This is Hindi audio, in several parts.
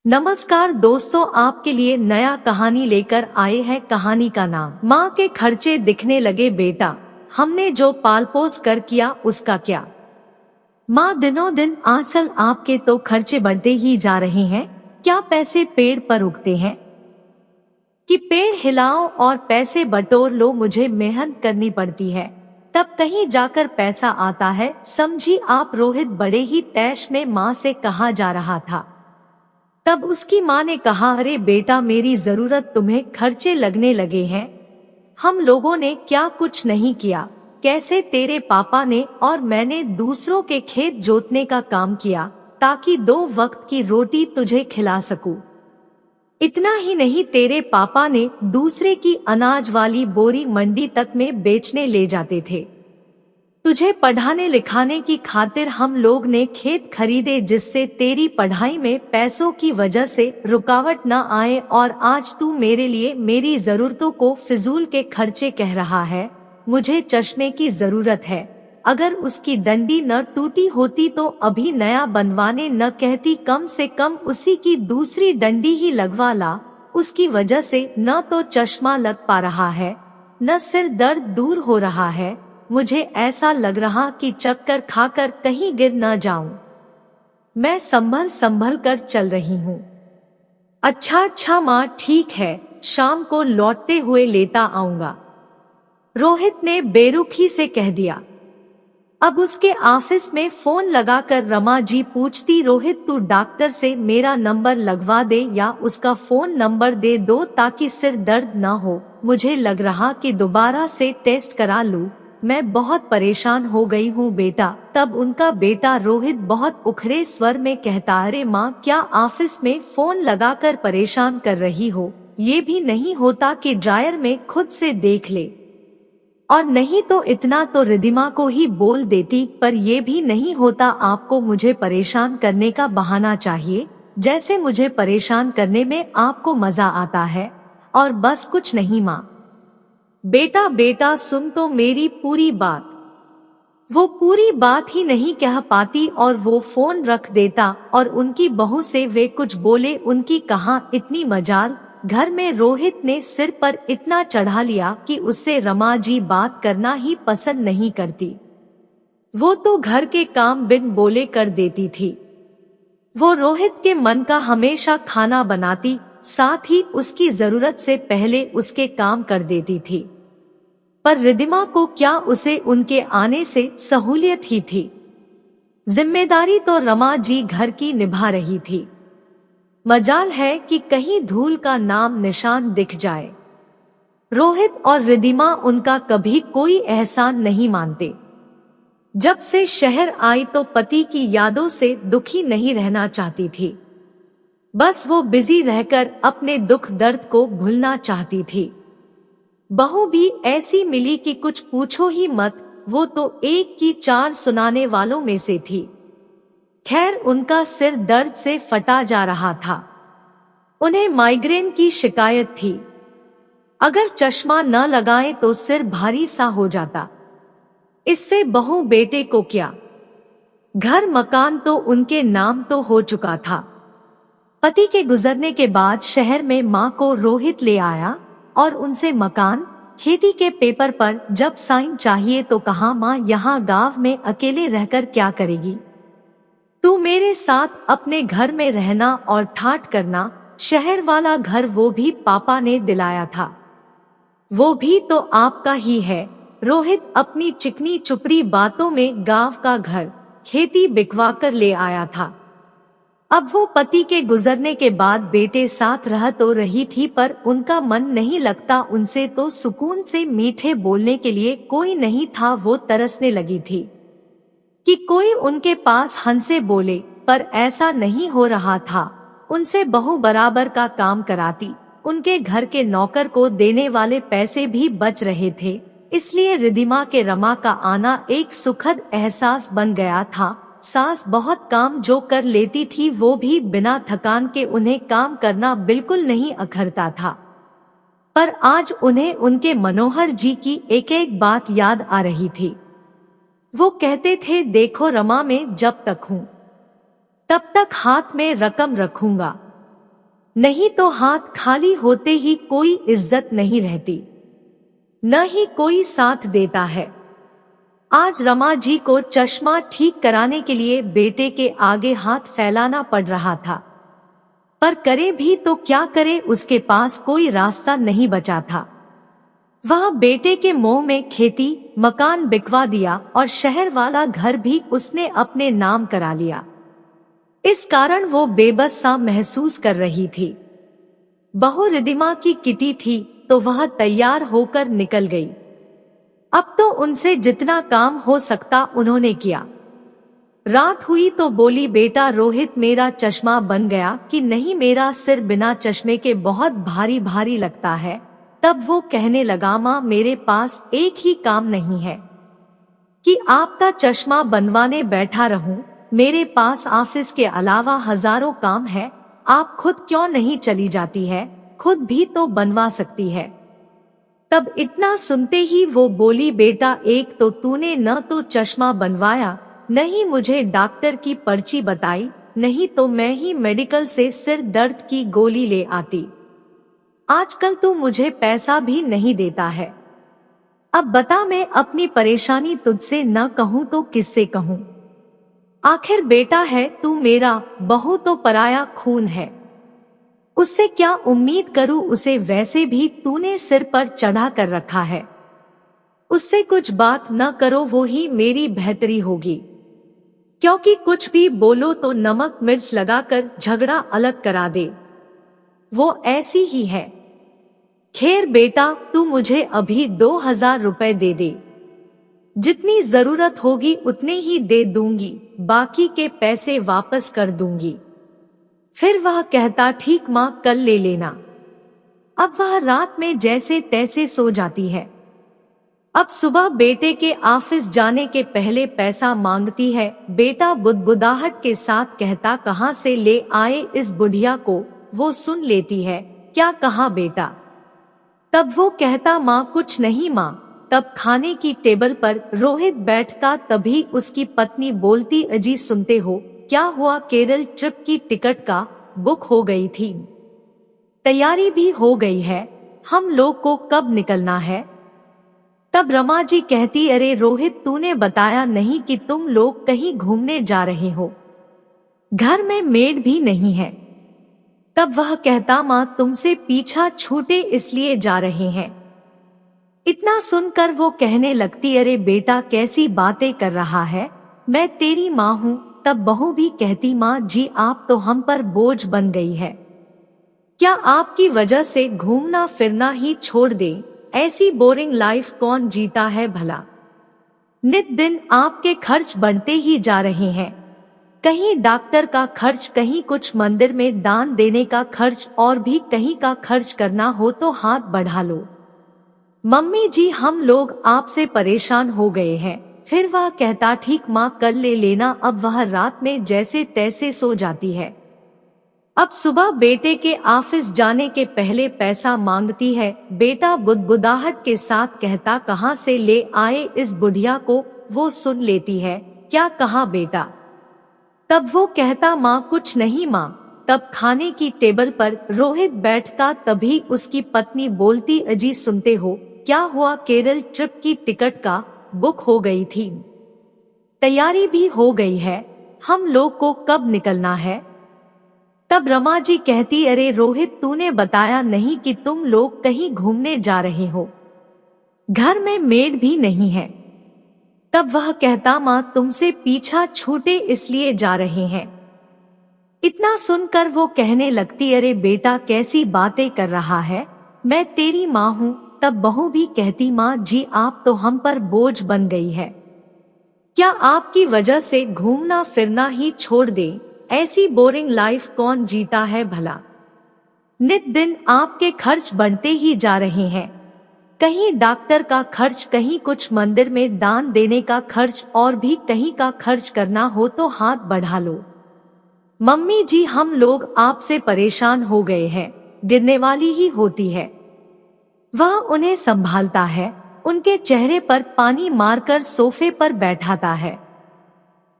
नमस्कार दोस्तों, आपके लिए नया कहानी लेकर आए हैं। कहानी का नाम माँ के खर्चे दिखने लगे। बेटा, हमने जो पाल पोस कर किया उसका क्या। माँ, दिनों दिन आजकल आपके तो खर्चे बढ़ते ही जा रहे हैं। क्या पैसे पेड़ पर उगते हैं कि पेड़ हिलाओ और पैसे बटोर लो? मुझे मेहनत करनी पड़ती है, तब कहीं जाकर पैसा आता है। समझी आप? रोहित बड़े ही तैश में माँ से कहा जा रहा था। तब उसकी माँ ने कहा, अरे बेटा, मेरी जरूरत तुम्हें खर्चे लगने लगे हैं। हम लोगों ने क्या कुछ नहीं किया। कैसे तेरे पापा ने और मैंने दूसरों के खेत जोतने का काम किया ताकि 2 वक्त की रोटी तुझे खिला सकूं। इतना ही नहीं, तेरे पापा ने दूसरे की अनाज वाली बोरी मंडी तक में बेचने ले जाते थे। तुझे पढ़ाने लिखाने की खातिर हम लोग ने खेत खरीदे, जिससे तेरी पढ़ाई में पैसों की वजह से रुकावट न आए। और आज तू मेरे लिए मेरी जरूरतों को फिजूल के खर्चे कह रहा है। मुझे चश्मे की जरूरत है। अगर उसकी डंडी न टूटी होती तो अभी नया बनवाने न कहती, कम से कम उसी की दूसरी डंडी ही लगवा ला। उसकी वजह से न तो चश्मा लग पा रहा है, न सिर दर्द दूर हो रहा है। मुझे ऐसा लग रहा कि चक्कर खाकर कहीं गिर न जाऊं। मैं संभल संभल कर चल रही हूँ। अच्छा माँ, ठीक है, शाम को लौटते हुए लेता आऊंगा, रोहित ने बेरुखी से कह दिया। अब उसके ऑफिस में फोन लगाकर रमा जी पूछती, रोहित, तू डॉक्टर से मेरा नंबर लगवा दे या उसका फोन नंबर दे दो ताकि सिर दर्द ना हो। मुझे लग रहा कि दोबारा से टेस्ट करा लूं। मैं बहुत परेशान हो गई हूँ बेटा। तब उनका बेटा रोहित बहुत उखड़े स्वर में कहता, अरे माँ, क्या ऑफिस में फोन लगाकर परेशान कर रही हो? ये भी नहीं होता कि ड्रायर में खुद से देख ले, और नहीं तो इतना तो रिधिमा को ही बोल देती। पर ये भी नहीं होता। आपको मुझे परेशान करने का बहाना चाहिए, जैसे मुझे परेशान करने में आपको मजा आता है। और बस कुछ नहीं माँ। बेटा सुन तो मेरी पूरी बात। वो पूरी बात ही नहीं कह पाती और वो फोन रख देता और उनकी बहू से वे कुछ बोले। उनकी कहाँ इतनी मजाल। घर में रोहित ने सिर पर इतना चढ़ा लिया कि उससे रमा जी बात करना ही पसंद नहीं करती। वो तो घर के काम बिन बोले कर देती थी। वो रोहित के मन का हमेशा खाना बनाती, साथ ही उसकी जरूरत से पहले उसके काम कर देती थी। पर रिधिमा को क्या, उसे उनके आने से सहूलियत ही थी। जिम्मेदारी तो रमा जी घर की निभा रही थी। मजाल है कि कहीं धूल का नाम निशान दिख जाए। रोहित और रिधिमा उनका कभी एहसान एहसान नहीं मानते। जब से शहर आई तो पति की यादों से दुखी नहीं रहना चाहती थी। बस वो बिजी रहकर अपने दुख दर्द को भूलना चाहती थी। बहू भी ऐसी मिली कि कुछ पूछो ही मत। वो तो एक की 4 सुनाने वालों में से थी। खैर, उनका सिर दर्द से फटा जा रहा था। उन्हें माइग्रेन की शिकायत थी। अगर चश्मा न लगाएं तो सिर भारी सा हो जाता। इससे बहू बेटे को क्या, घर मकान तो उनके नाम तो हो चुका था। पति के गुजरने के बाद शहर में माँ को रोहित ले आया और उनसे मकान, खेती के पेपर पर जब साइन चाहिए तो कहा, माँ, यहाँ गांव में अकेले रहकर क्या करेगी? तू मेरे साथ अपने घर में रहना और ठाठ करना। शहर वाला घर वो भी पापा ने दिलाया था। वो भी तो आपका ही है। रोहित अपनी चिकनी चुपड़ी बातों में गांव का घर, खेती बिकवा कर ले आया था। अब वो पति के गुजरने के बाद बेटे साथ रह तो रही थी, पर उनका मन नहीं लगता। उनसे तो सुकून से मीठे बोलने के लिए कोई नहीं था। वो तरसने लगी थी कि कोई उनके पास हंसे बोले, पर ऐसा नहीं हो रहा था। उनसे बहू बराबर का काम कराती। उनके घर के नौकर को देने वाले पैसे भी बच रहे थे। इसलिए रिधिमा के रमा का आना एक सुखद एहसास बन गया था। सास बहुत काम जो कर लेती थी, वो भी बिना थकान के उन्हें काम करना बिल्कुल नहीं अखरता था। पर आज उन्हें उनके मनोहर जी की एक एक बात याद आ रही थी। वो कहते थे, देखो रमा, मैं जब तक हूँ तब तक हाथ में रकम रखूंगा। नहीं तो हाथ खाली होते ही कोई इज्जत नहीं रहती, न ही कोई साथ देता है। आज रमा जी को चश्मा ठीक कराने के लिए बेटे के आगे हाथ फैलाना पड़ रहा था, पर करे भी तो क्या करे, उसके पास कोई रास्ता नहीं बचा था। वह बेटे के मोह में खेती मकान बिकवा दिया और शहर वाला घर भी उसने अपने नाम करा लिया। इस कारण वो बेबस सा महसूस कर रही थी। बहू रिदिमा की किटी थी तो वह तैयार होकर निकल गई। अब तो उनसे जितना काम हो सकता उन्होंने किया। रात हुई तो बोली, बेटा रोहित मेरा चश्मा बन गया कि नहीं, मेरा सिर बिना चश्मे के बहुत भारी भारी लगता है। तब वो कहने लगा, माँ मेरे पास एक ही काम नहीं है कि आपका चश्मा बनवाने बैठा रहूं, मेरे पास ऑफिस के अलावा हजारों काम है, आप खुद क्यों नहीं चली जाती है, खुद भी तो बनवा सकती है। तब इतना सुनते ही वो बोली, बेटा एक तो तूने न तो चश्मा बनवाया, नहीं मुझे डॉक्टर की पर्ची बताई, नहीं तो मैं ही मेडिकल से सिर दर्द की गोली ले आती। आजकल तू मुझे पैसा भी नहीं देता है। अब बता, मैं अपनी परेशानी तुझसे न कहूँ तो किससे कहूँ। आखिर बेटा है तू मेरा, बहू तो पराया खून है, उससे क्या उम्मीद करूं, उसे वैसे भी तूने सिर पर चढ़ा कर रखा है। उससे कुछ बात न करो, वो ही मेरी बेहतरी होगी, क्योंकि कुछ भी बोलो तो नमक मिर्च लगाकर झगड़ा अलग करा दे, वो ऐसी ही है। खैर बेटा, तू मुझे अभी 2000 रुपए दे दे, जितनी जरूरत होगी उतने ही दे दूंगी, बाकी के पैसे वापस कर दूंगी। फिर वह कहता, ठीक माँ कल ले लेना। अब वह रात में जैसे तैसे सो जाती है। अब सुबह बेटे के ऑफिस जाने के पहले पैसा मांगती है। बेटा बुदबुदाहट के साथ कहता, कहाँ से ले आए इस बुढ़िया को। वो सुन लेती है, क्या कहा बेटा। तब वो कहता, माँ कुछ नहीं माँ। तब खाने की टेबल पर रोहित बैठता, तभी उसकी पत्नी बोलती, अजी सुनते हो क्या हुआ, केरल ट्रिप की टिकट का बुक हो गई थी, तैयारी भी हो गई है, हम लोग को कब निकलना है। तब रमा जी कहती, अरे रोहित तूने बताया नहीं कि तुम लोग कहीं घूमने जा रहे हो, घर में मेड भी नहीं है। तब वह कहता, माँ तुमसे पीछा छूटे इसलिए जा रहे हैं। इतना सुनकर वो कहने लगती, अरे बेटा कैसी बातें कर रहा है, मैं तेरी माँ हूँ। तब बहू भी कहती, माँ जी आप तो हम पर बोझ बन गई है, क्या आपकी वजह से घूमना फिरना ही छोड़ दें, ऐसी बोरिंग लाइफ कौन जीता है भला। नित दिन आपके खर्च बढ़ते ही जा रहे हैं, कहीं डॉक्टर का खर्च, कहीं कुछ मंदिर में दान देने का खर्च, और भी कहीं का खर्च करना हो तो हाथ बढ़ा लो। मम्मी जी हम लोग आपसे परेशान हो गए हैं। फिर वह कहता, ठीक माँ कल ले लेना। अब वह रात में जैसे तैसे सो जाती है। अब सुबह बेटे के ऑफिस जाने के पहले पैसा मांगती है। बेटा बुदबुदाहट के साथ कहता, कहाँ से ले आए इस बुढ़िया को। वो सुन लेती है, क्या कहा बेटा। तब वो कहता, माँ कुछ नहीं माँ। तब खाने की टेबल पर रोहित बैठता, तभी उसकी पत्नी बोलती, अजी सुनते हो क्या हुआ, केरल ट्रिप की टिकट का बुक हो गई थी, तैयारी भी हो गई है, हम लोग को कब निकलना है। तब रमा जी कहती, अरे रोहित तूने बताया नहीं कि तुम लोग कहीं घूमने जा रहे हो, घर में मेड भी नहीं है। तब वह कहता, माँ तुमसे पीछा छूटे इसलिए जा रहे हैं। इतना सुनकर वो कहने लगती, अरे बेटा कैसी बातें कर रहा है, मैं तेरी माँ हूँ। तब बहू भी कहती, माँ जी आप तो हम पर बोझ बन गई है, क्या आपकी वजह से घूमना फिरना ही छोड़ दे, ऐसी बोरिंग लाइफ कौन जीता है भला। नित दिन आपके खर्च बढ़ते ही जा रहे हैं, कहीं डॉक्टर का खर्च, कहीं कुछ मंदिर में दान देने का खर्च, और भी कहीं का खर्च करना हो तो हाथ बढ़ा लो। मम्मी जी हम लोग आपसे परेशान हो गए हैं, गिरने वाली ही होती है। वह उन्हें संभालता है, उनके चेहरे पर पानी मारकर सोफे पर बैठाता है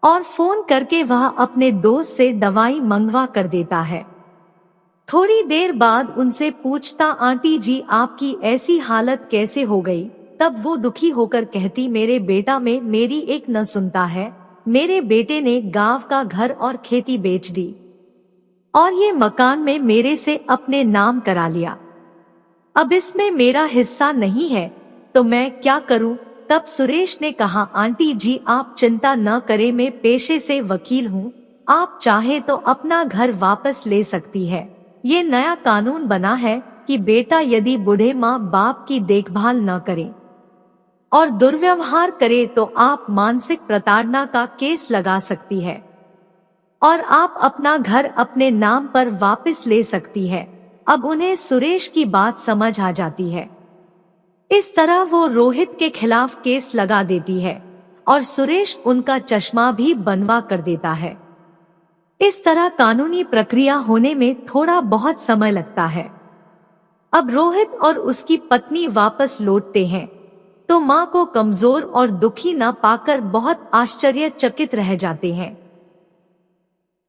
और फोन करके वह अपने दोस्त से दवाई मंगवा कर देता है। थोड़ी देर बाद उनसे पूछता, आंटी जी आपकी ऐसी हालत कैसे हो गई? तब वो दुखी होकर कहती, मेरे बेटा में मेरी एक न सुनता है। मेरे बेटे ने गांव का घर और खेती बेच दी और ये मकान में मेरे से अपने नाम करा लिया। अब इसमें मेरा हिस्सा नहीं है तो मैं क्या करूं? तब सुरेश ने कहा, आंटी जी आप चिंता न करें, मैं पेशे से वकील हूं। आप चाहे तो अपना घर वापस ले सकती है। ये नया कानून बना है कि बेटा यदि बूढ़े माँ बाप की देखभाल न करे और दुर्व्यवहार करे तो आप मानसिक प्रताड़ना का केस लगा सकती है और आप अपना घर अपने नाम पर वापस ले सकती है। अब उन्हें सुरेश की बात समझ आ जाती है। इस तरह वो रोहित के खिलाफ केस लगा देती है और सुरेश उनका चश्मा भी बनवा कर देता है। इस तरह कानूनी प्रक्रिया होने में थोड़ा बहुत समय लगता है। अब रोहित और उसकी पत्नी वापस लौटते हैं तो माँ को कमजोर और दुखी न पाकर बहुत आश्चर्यचकित रह जाते हैं।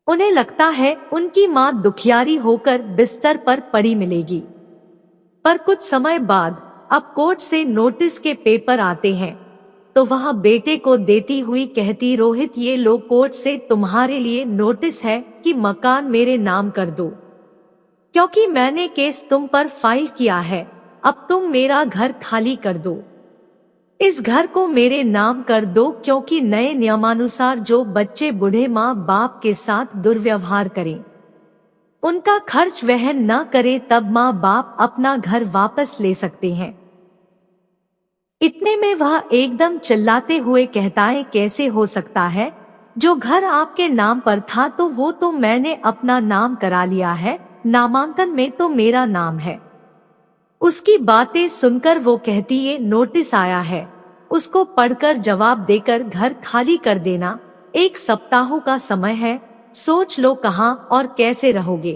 उन्हें लगता है उनकी माँ दुखियारी होकर बिस्तर पर पड़ी मिलेगी। पर कुछ समय बाद अब कोर्ट से नोटिस के पेपर आते हैं तो वह बेटे को देती हुई कहती, रोहित ये लो, कोर्ट से तुम्हारे लिए नोटिस है कि मकान मेरे नाम कर दो, क्योंकि मैंने केस तुम पर फाइल किया है। अब तुम मेरा घर खाली कर दो, इस घर को मेरे नाम कर दो, क्योंकि नए नियमानुसार जो बच्चे बूढ़े माँ बाप के साथ दुर्व्यवहार करें, उनका खर्च वहन न करे, तब माँ बाप अपना घर वापस ले सकते हैं। इतने में वह एकदम चिल्लाते हुए कहता है, कैसे हो सकता है? जो घर आपके नाम पर था तो वो तो मैंने अपना नाम करा लिया है, नामांकन में तो मेरा नाम है। उसकी बातें सुनकर वो कहती, ये नोटिस आया है, उसको पढ़कर जवाब देकर घर खाली कर देना। 1 सप्ताह का समय है, सोच लो कहाँ और कैसे रहोगे।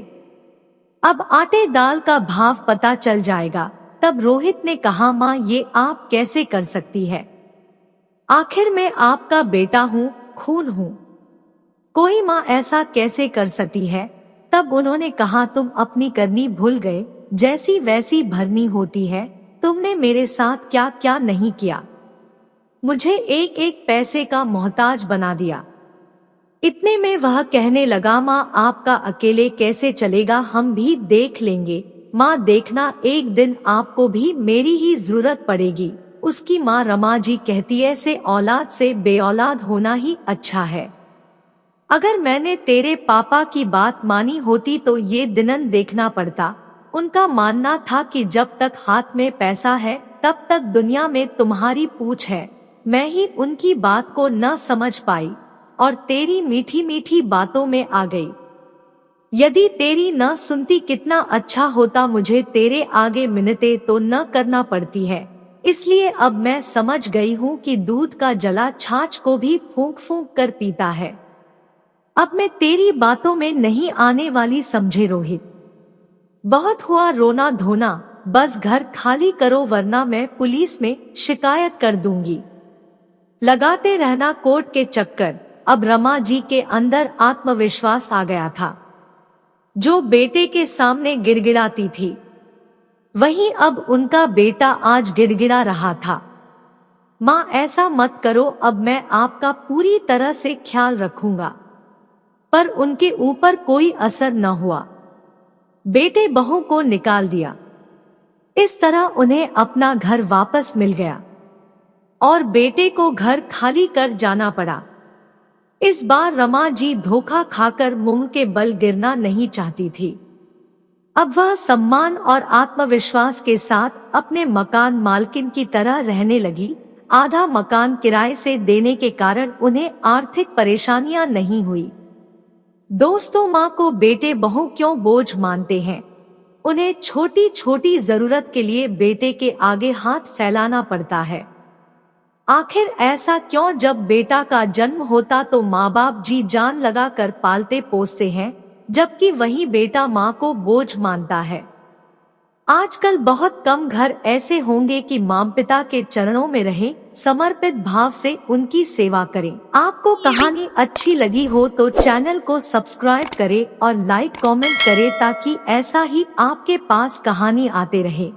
अब आटे दाल का भाव पता चल जाएगा। तब रोहित ने कहा, माँ ये आप कैसे कर सकती है? आखिर मैं आपका बेटा हूँ, खून हूँ, कोई माँ ऐसा कैसे कर सकती है? तब उन्होंने कहा, तुम अपनी करनी भूल गए, जैसी वैसी भरनी होती है। तुमने मेरे साथ क्या क्या नहीं किया, मुझे एक एक पैसे का मोहताज बना दिया। इतने में वह कहने लगा, माँ आपका अकेले कैसे चलेगा, हम भी देख लेंगे। माँ देखना, एक दिन आपको भी मेरी ही जरूरत पड़ेगी। उसकी माँ रमा जी कहती, ऐसे औलाद से बेऔलाद होना ही अच्छा है। अगर मैंने तेरे पापा की बात मानी होती तो ये दिनन देखना पड़ता। उनका मानना था कि जब तक हाथ में पैसा है तब तक दुनिया में तुम्हारी पूछ है। मैं ही उनकी बात को न समझ पाई और तेरी मीठी मीठी बातों में आ गई। यदि तेरी न सुनती कितना अच्छा होता, मुझे तेरे आगे मिन्नतें तो न करना पड़ती है। इसलिए अब मैं समझ गई हूँ कि दूध का जला छाछ को भी फूंक फूंक कर पीता है। अब मैं तेरी बातों में नहीं आने वाली, समझे रोहित। बहुत हुआ रोना धोना, बस घर खाली करो वरना मैं पुलिस में शिकायत कर दूंगी। लगाते रहना कोर्ट के चक्कर। अब रमा जी के अंदर आत्मविश्वास आ गया था। जो बेटे के सामने गिड़गिड़ाती थी, वहीं अब उनका बेटा आज गिड़गिड़ा रहा था। माँ ऐसा मत करो, अब मैं आपका पूरी तरह से ख्याल रखूंगा। पर उनके ऊपर कोई असर न हुआ। बेटे बहू को निकाल दिया। इस तरह उन्हें अपना घर वापस मिल गया और बेटे को घर खाली कर जाना पड़ा। इस बार रमा जी धोखा खाकर मुंह के बल गिरना नहीं चाहती थी। अब वह सम्मान और आत्मविश्वास के साथ अपने मकान मालकिन की तरह रहने लगी। आधा मकान किराए से देने के कारण उन्हें आर्थिक परेशानियां नहीं हुई। दोस्तों, माँ को बेटे बहू क्यों बोझ मानते हैं? उन्हें छोटी छोटी जरूरत के लिए बेटे के आगे हाथ फैलाना पड़ता है। आखिर ऐसा क्यों? जब बेटा का जन्म होता तो माँ बाप जी जान लगा कर पालते पोसते हैं, जबकि वही बेटा माँ को बोझ मानता है। आजकल बहुत कम घर ऐसे होंगे कि माँ पिता के चरणों में रहें, समर्पित भाव से उनकी सेवा करें। आपको कहानी अच्छी लगी हो तो चैनल को सब्सक्राइब करें और लाइक कमेंट करें ताकि ऐसा ही आपके पास कहानी आते रहे।